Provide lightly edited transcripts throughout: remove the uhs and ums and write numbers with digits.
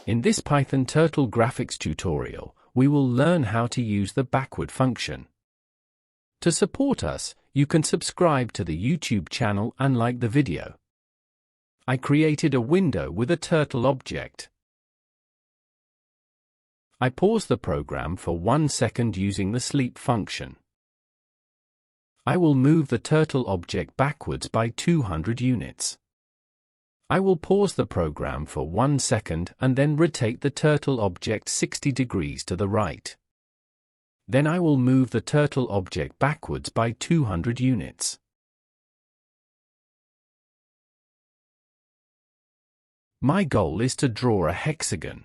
In this Python Turtle graphics tutorial, we will learn how to use the backward function. To support us, you can subscribe to the YouTube channel and like the video. I created a window with a turtle object. I pause the program for 1 second using the sleep function. I will move the turtle object backwards by 200 units. I will pause the program for 1 second and then rotate the turtle object 60 degrees to the right. Then I will move the turtle object backwards by 200 units. My goal is to draw a hexagon.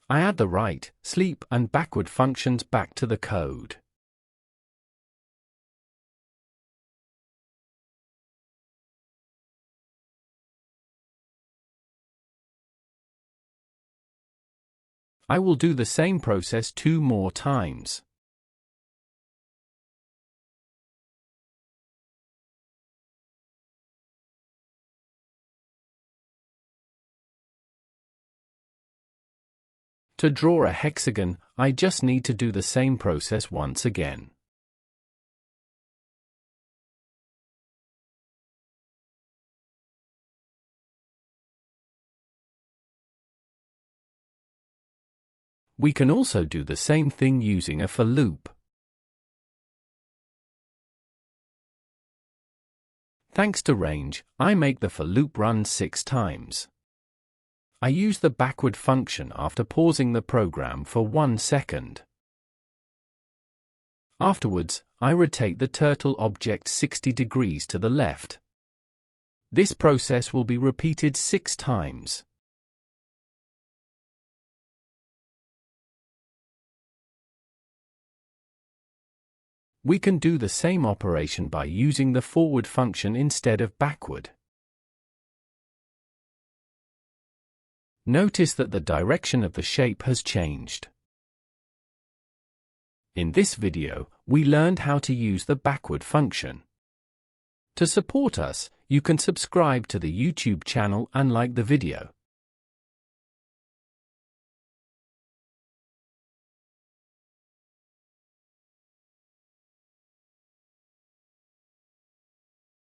I add the right, sleep, and backward functions back to the code. I will do the same process 2 more times. To draw a hexagon, I just need to do the same process once again. We can also do the same thing using a for loop. Thanks to range, I make the for loop run 6 times. I use the backward function after pausing the program for 1 second. Afterwards, I rotate the turtle object 60 degrees to the left. This process will be repeated 6 times. We can do the same operation by using the forward function instead of backward. Notice that the direction of the shape has changed. In this video, we learned how to use the backward function. To support us, you can subscribe to the YouTube channel and like the video.